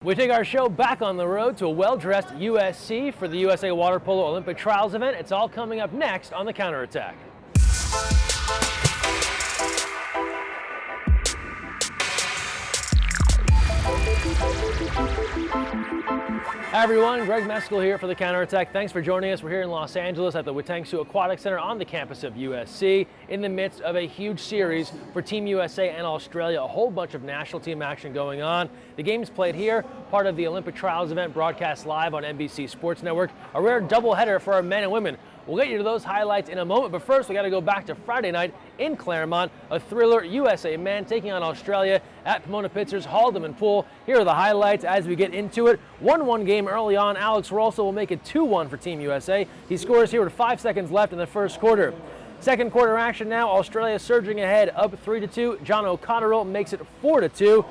We take our show back on the road to a well-dressed USC for the USA Water Polo Olympic Trials event. It's all coming up next on The Counterattack. Hi everyone, Greg Mescall here for The Counterattack. Thanks for joining us. We're here in Los Angeles at the Witangsu Aquatic Center on the campus of USC in the midst of a huge series for Team USA and Australia. A whole bunch of national team action going on. The game's played here, part of the Olympic Trials event broadcast live on NBC Sports Network. A rare doubleheader for our men and women. We'll get you to those highlights in a moment, but first we got to go back to Friday night in Claremont. A thriller, USA men taking on Australia at Pomona Pizzer's Haldeman Pool. Here are the highlights as we get into it. 1-1 game early on. Alex Rosso will make it 2-1 for Team USA. He scores here with 5 seconds left in the first quarter. Second quarter action now. Australia surging ahead, up 3-2. John O'Connell makes it 4-2.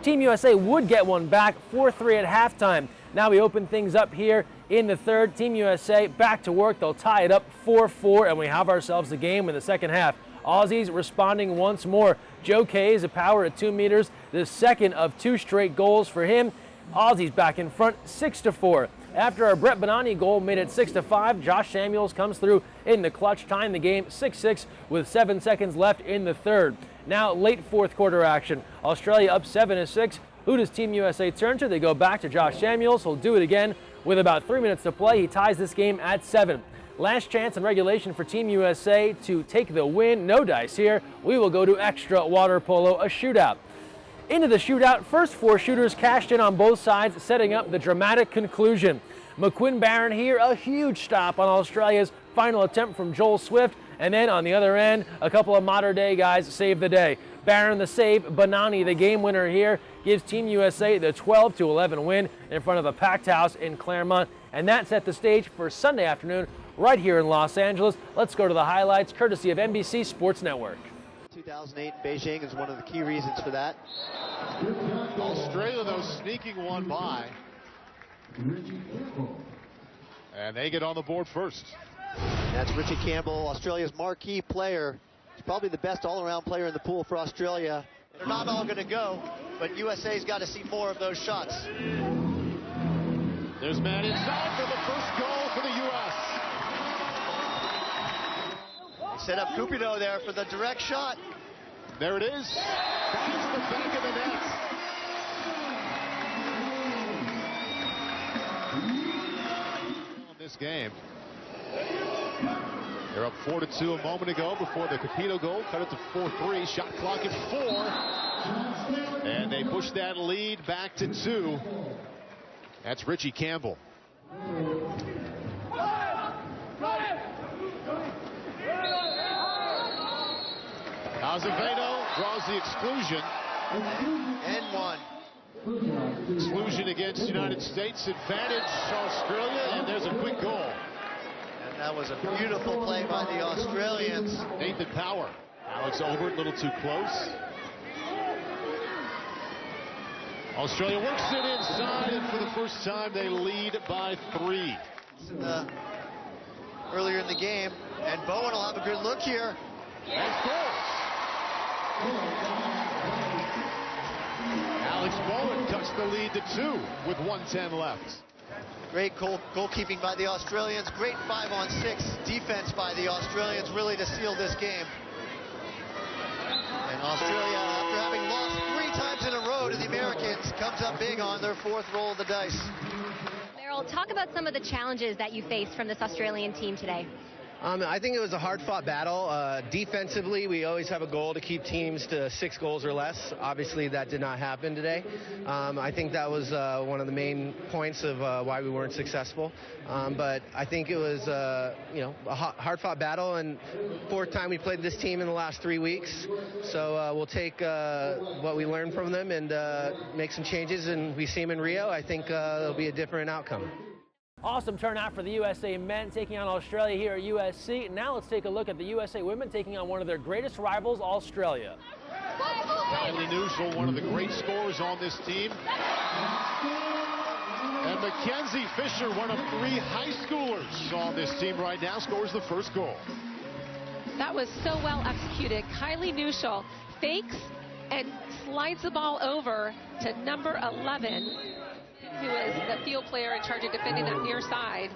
Team USA would get one back, 4-3 at halftime. Now we open things up here in the third. Team USA back to work. They'll tie it up 4-4, and we have ourselves a game in the second half. Aussies responding once more. Joe Kays, a power at 2 meters, the second of 2 straight goals for him. Aussies back in front, 6-4. After our Brett Bonani goal made it 6-5, Josh Samuels comes through in the clutch, tying the game 6-6 with 7 seconds left in the third. Now late fourth quarter action. Australia up 7-6. Who does Team USA turn to? They go back to Josh Samuels. He'll do it again with about 3 minutes to play. He ties this game at 7. Last chance in regulation for Team USA to take the win. No dice here. We will go to extra water polo, a shootout. Into the shootout, first 4 shooters cashed in on both sides, setting up the dramatic conclusion. McQuinn Barron here, a huge stop on Australia's final attempt from Joel Swift. And then on the other end, a couple of modern day guys save the day. Barron the save, Bonani the game winner here, gives Team USA the 12-11 win in front of a packed house in Claremont. And that set the stage for Sunday afternoon right here in Los Angeles. Let's go to the highlights courtesy of NBC Sports Network. 2008 in Beijing is one of the key reasons for that. Australia, though, sneaking one by. And they get on the board first. That's Richie Campbell, Australia's marquee player. He's probably the best all-around player in the pool for Australia. They're not all going to go, but USA's got to see more of those shots. There's man inside for the first goal for the U.S. They set up Cupido there for the direct shot. There it is. Finds the back of the net. This game. They're up 4-2 a moment ago before the Cupido goal. Cut it to 4-3. Shot clock at 4. And they push that lead back to 2. That's Richie Campbell. Azevedo draws the exclusion. And 1. Exclusion against United States, advantage Australia, and there's a quick goal. And that was a beautiful play by the Australians. Nathan Power. Alex Obert, a little too close. Australia works it inside, and for the first time they lead by 3. Earlier in the game, and Bowen will have a good look here. And scores. Alex Bowen cuts the lead to 2 with 1:10 left. Great goalkeeping by the Australians. Great 5-on-6 defense by the Australians, really to seal this game. And Australia, after having lost 3 times in a row to the Americans, comes up big on their 4th roll of the dice. Merrill, talk about some of the challenges that you faced from this Australian team today. I think it was a hard-fought battle. Defensively, we always have a goal to keep teams to 6 goals or less. Obviously, that did not happen today. I think that was one of the main points of why we weren't successful. But I think it was, a hard-fought battle, and 4th time we played this team in the last 3 weeks. So we'll take what we learned from them and make some changes. And we see them in Rio. I think it'll be a different outcome. Awesome turnout for the USA men taking on Australia here at USC. Now let's take a look at the USA women taking on one of their greatest rivals, Australia. Kylie Nuschel, one of the great scorers on this team. And Mackenzie Fisher, one of 3 high schoolers on this team right now, scores the first goal. That was so well executed. Kylie Nuschel fakes and slides the ball over to number 11, Who is the field player in charge of defending that near side.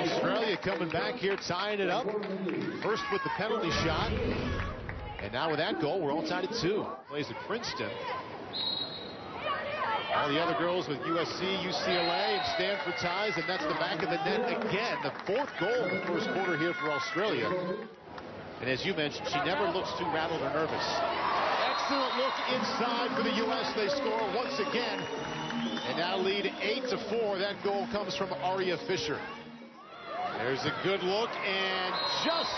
Australia coming back here, tying it up. First with the penalty shot. And now with that goal, we're all tied at 2. Plays at Princeton. All the other girls with USC, UCLA, and Stanford ties, and that's the back of the net again. The 4th goal in the first quarter here for Australia. And as you mentioned, she never looks too rattled or nervous. Excellent look inside for the U.S. They score once again. And now lead 8-4. That goal comes from Aria Fisher. There's a good look, and just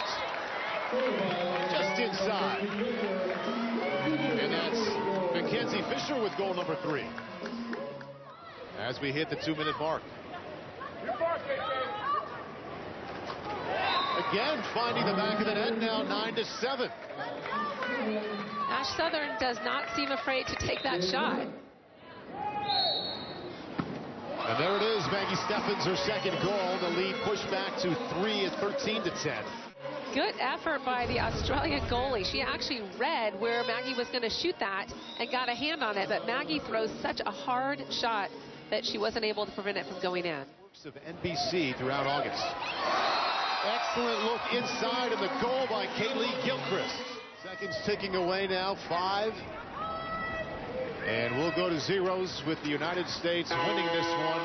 inside. And that's Mackenzie Fisher with goal number 3. As we hit the 2-minute mark. Again, finding the back of the net, now 9-7. Ash Southern does not seem afraid to take that shot. And there it is, Maggie Steffens, her 2nd goal. The lead pushed back to 3 at 13-10. Good effort by the Australian goalie. She actually read where Maggie was going to shoot that and got a hand on it, but Maggie throws such a hard shot that she wasn't able to prevent it from going in. Works of NBC throughout August. Excellent look inside, and the goal by Kaylee Gilchrist. Seconds ticking away now, 5. And we'll go to zeros with the United States winning this one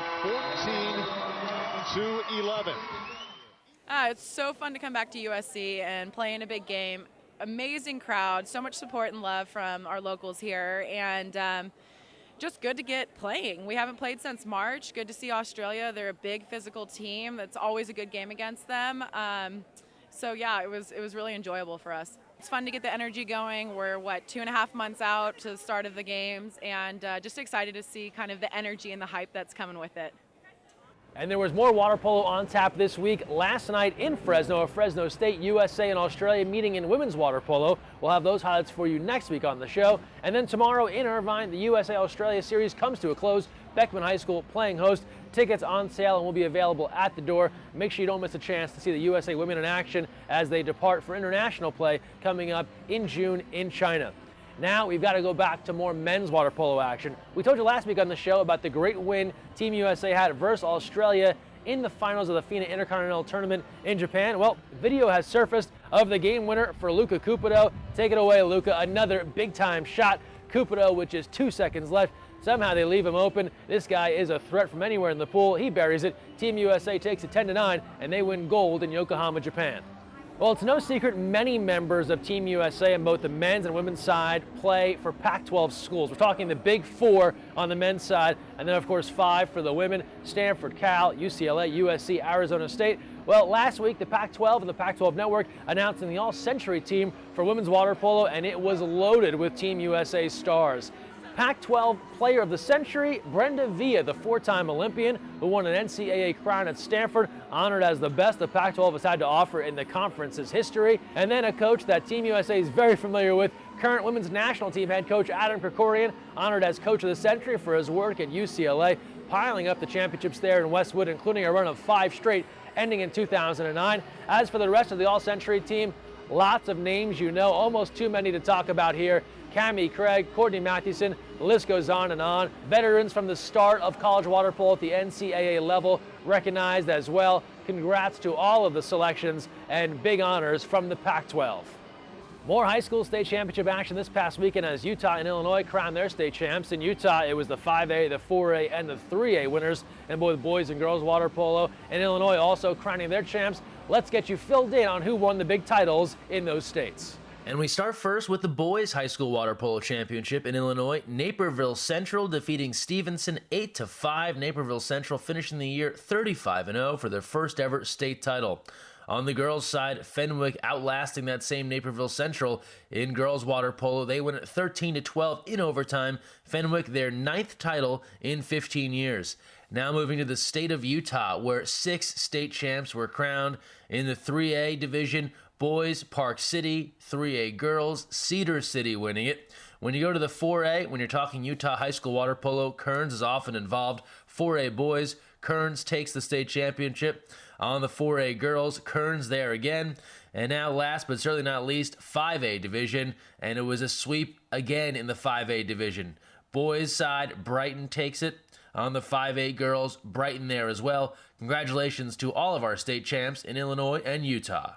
14-11. It's so fun to come back to USC and play in a big game. Amazing crowd, so much support and love from our locals here, and just good to get playing. We haven't played since March. Good to see Australia. They're a big physical team. That's always a good game against them. So yeah, it was really enjoyable for us. It's fun to get the energy going. We're 2.5 months out to the start of the games, and just excited to see kind of the energy and the hype that's coming with it. And there was more water polo on tap this week. Last night in Fresno, at Fresno State, USA and Australia meeting in women's water polo. We'll have those highlights for you next week on the show. And then tomorrow in Irvine, the USA-Australia series comes to a close. Beckman High School playing host. Tickets on sale and will be available at the door. Make sure you don't miss a chance to see the USA women in action as they depart for international play coming up in June in China. Now we've got to go back to more men's water polo action. We told you last week on the show about the great win Team USA had versus Australia in the finals of the FINA Intercontinental Tournament in Japan. Well, video has surfaced of the game winner for Luca Cupido. Take it away, Luca. Another big-time shot. Cupido with just 2 seconds left. Somehow they leave him open. This guy is a threat from anywhere in the pool. He buries it. Team USA takes it 10-9, and they win gold in Yokohama, Japan. Well, it's no secret many members of Team USA on both the men's and women's side play for Pac-12 schools. We're talking the big 4 on the men's side, and then, of course, 5 for the women: Stanford, Cal, UCLA, USC, Arizona State. Well, last week, the Pac-12 and the Pac-12 Network announcing the all-century team for women's water polo, and it was loaded with Team USA stars. Pac-12 Player of the Century, Brenda Villa, the 4-time Olympian who won an NCAA crown at Stanford, honored as the best the Pac-12 has had to offer in the conference's history. And then a coach that Team USA is very familiar with, current women's national team head coach Adam Krikorian, honored as Coach of the Century for his work at UCLA, piling up the championships there in Westwood, including a run of 5 straight, ending in 2009. As for the rest of the all-century team, lots of names you know, almost too many to talk about here. Cammie Craig, Courtney Mathewson, the list goes on and on. Veterans from the start of college water polo at the NCAA level recognized as well. Congrats to all of the selections and big honors from the Pac-12. More high school state championship action this past weekend as Utah and Illinois crowned their state champs. In Utah, it was the 5A, the 4A, and the 3A winners in both boys and girls water polo. And Illinois also crowning their champs. Let's get you filled in on who won the big titles in those states. And we start first with the boys high school water polo championship in Illinois. Naperville Central defeating Stevenson 8-5. Naperville Central finishing the year 35-0 for their first ever state title. On the girls' side, Fenwick outlasting that same Naperville Central in girls water polo. They win at 13-12 in overtime. Fenwick their 9th title in 15 years. Now moving to the state of Utah, where 6 state champs were crowned. In the 3A division, boys, Park City; 3A girls, Cedar City winning it. When you go to the 4A, when you're talking Utah high school water polo, Kearns is often involved. 4A boys, Kearns takes the state championship. On the 4A girls, Kearns there again. And now last but certainly not least, 5A division, and it was a sweep again in the 5A division. Boys side, Brighton takes it. On the 5A girls, Brighton there as well. Congratulations to all of our state champs in Illinois and Utah.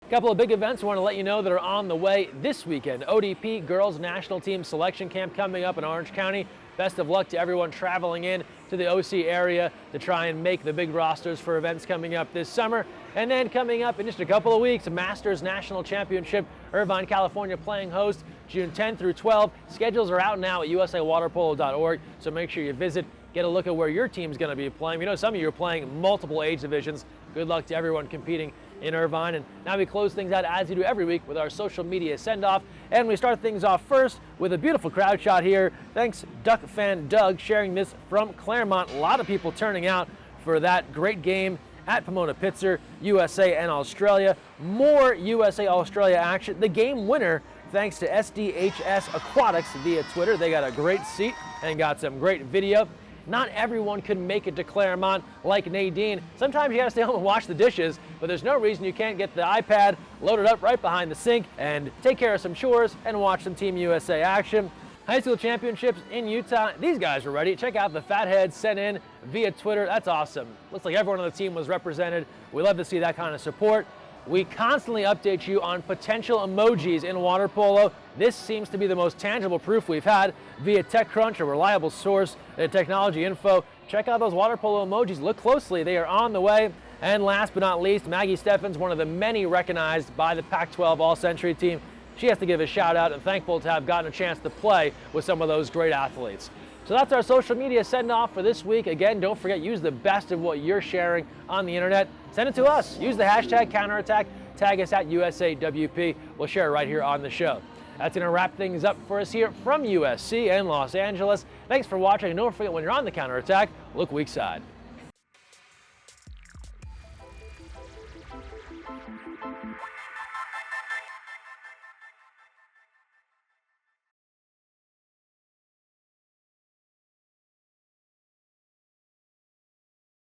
A couple of big events I want to let you know that are on the way this weekend. ODP Girls National Team Selection Camp coming up in Orange County. Best of luck to everyone traveling in to the OC area to try and make the big rosters for events coming up this summer. And then coming up in just a couple of weeks, Masters National Championship, Irvine, California playing host June 10 through 12. Schedules are out now at usawaterpolo.org, so make sure you visit, get a look at where your team's going to be playing. We know some of you are playing multiple age divisions. Good luck to everyone competing in Irvine. And now we close things out as we do every week with our social media send-off. And we start things off first with a beautiful crowd shot here. Thanks, Duck fan Doug, sharing this from Claremont. A lot of people turning out for that great game at Pomona Pitzer, USA and Australia. More USA-Australia action. The game winner, thanks to SDHS Aquatics via Twitter. They got a great seat and got some great video. Not everyone can make it to Claremont like Nadine. Sometimes you gotta stay home and wash the dishes, but there's no reason you can't get the iPad loaded up right behind the sink and take care of some chores and watch some Team USA action. High school championships in Utah. These guys are ready. Check out the Fatheads sent in via Twitter. That's awesome. Looks like everyone on the team was represented. We love to see that kind of support. We constantly update you on potential emojis in water polo. This seems to be the most tangible proof we've had via TechCrunch, a reliable source of technology info. Check out those water polo emojis. Look closely. They are on the way. And last but not least, Maggie Steffens, one of the many recognized by the Pac-12 All-Century team. She has to give a shout out and thankful to have gotten a chance to play with some of those great athletes. So that's our social media send off for this week. Again, don't forget, use the best of what you're sharing on the internet. Send it to us. Use the hashtag counterattack. Tag us at USAWP. We'll share it right here on the show. That's going to wrap things up for us here from USC and Los Angeles. Thanks for watching. And don't forget, when you're on the counterattack, look weak side.